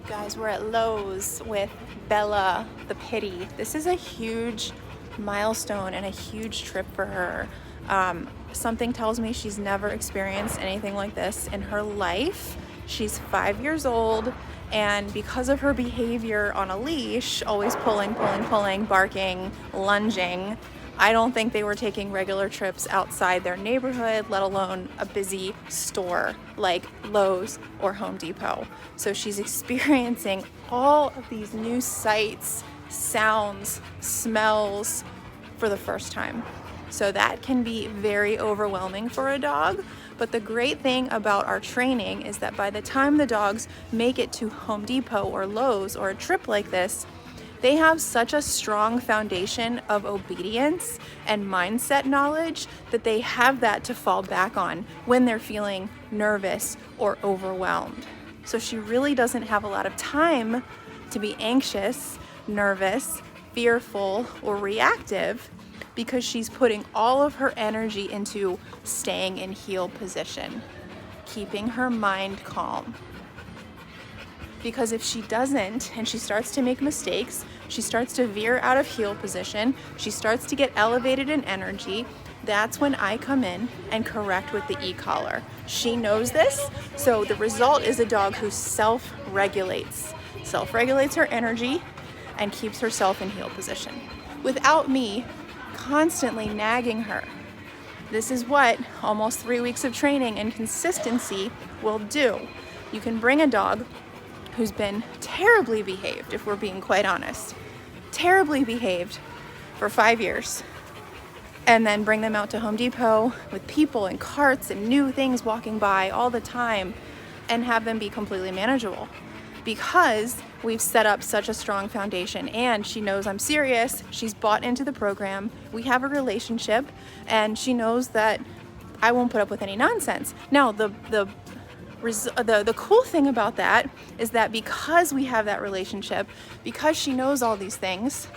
Guys, we're at Lowe's with Bella the Pitty. This is a huge milestone and a huge trip for her. Something tells me she's never experienced anything like this in her life. She's 5 years old, and because of her behavior on a leash, always pulling, barking, lunging, I don't think they were taking regular trips outside their neighborhood, let alone a busy store like Lowe's or Home Depot. So she's experiencing all of these new sights, sounds, smells for the first time. So that can be very overwhelming for a dog. But the great thing about our training is that by the time the dogs make it to Home Depot or Lowe's or a trip like this, they have such a strong foundation of obedience and mindset knowledge that they have that to fall back on when they're feeling nervous or overwhelmed. So she really doesn't have a lot of time to be anxious, nervous, fearful, or reactive, because she's putting all of her energy into staying in heel position, keeping her mind calm. Because if she doesn't, and she starts to make mistakes, she starts to veer out of heel position, she starts to get elevated in energy, that's when I come in and correct with the e-collar. She knows this, so the result is a dog who self-regulates her energy and keeps herself in heel position without me constantly nagging her. This is what almost 3 weeks of training and consistency will do. You can bring a dog who's been terribly behaved, if we're being quite honest, terribly behaved for 5 years, and then bring them out to Home Depot with people and carts and new things walking by all the time and have them be completely manageable, because we've set up such a strong foundation and she knows I'm serious. She's bought into the program. We have a relationship and she knows that I won't put up with any nonsense. Now, the cool thing about that is that because we have that relationship, because she knows all these things,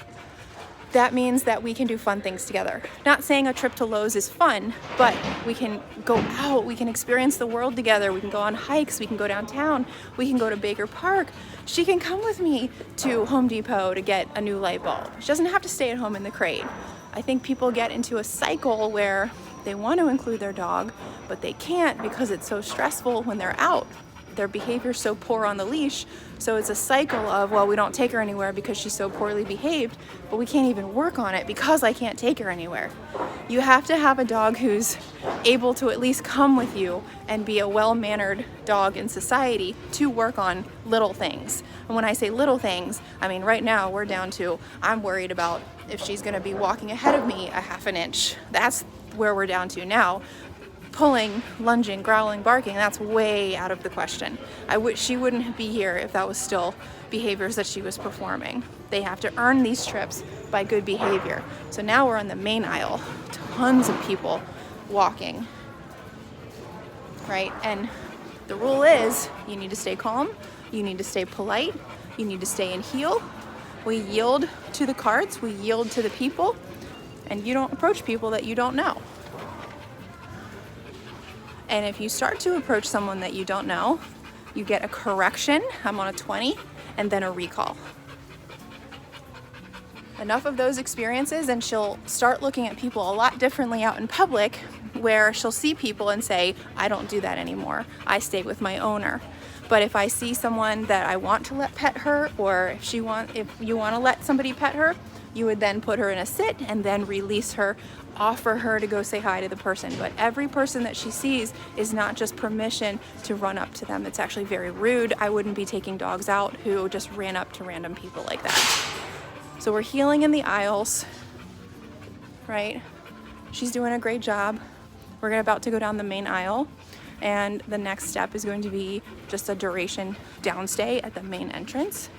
that means that we can do fun things together. Not saying a trip to Lowe's is fun, but we can go out, we can experience the world together, we can go on hikes, we can go downtown, we can go to Baker Park. She can come with me to Home Depot to get a new light bulb. She doesn't have to stay at home in the crate. I think people get into a cycle where they want to include their dog, but they can't because it's so stressful when they're out. Their behavior's so poor on the leash, so it's a cycle of, well, we don't take her anywhere because she's so poorly behaved, but we can't even work on it because I can't take her anywhere. You have to have a dog who's able to at least come with you and be a well-mannered dog in society to work on little things. And when I say little things, I mean right now we're down to, I'm worried about if she's gonna be walking ahead of me a half an inch. That's where we're down to now. Pulling, lunging, growling, barking, that's way out of the question. I wish she wouldn't be here if that was still behaviors that she was performing. They have to earn these trips by good behavior. So now we're on the main aisle, tons of people walking, right? And the rule is you need to stay calm, you need to stay polite, you need to stay in heel. We yield to the carts, we yield to the people, and you don't approach people that you don't know. And if you start to approach someone that you don't know, you get a correction, I'm on a 20, and then a recall. Enough of those experiences and she'll start looking at people a lot differently out in public, where she'll see people and say, I don't do that anymore. I stay with my owner. But if I see someone that I want to let pet her, or if you want to let somebody pet her, you would then put her in a sit and then release her, offer her to go say hi to the person. But every person that she sees is not just permission to run up to them. It's actually very rude. I wouldn't be taking dogs out who just ran up to random people like that. So we're healing in the aisles, right? She's doing a great job. We're about to go down the main aisle, and the next step is going to be just a duration downstay at the main entrance.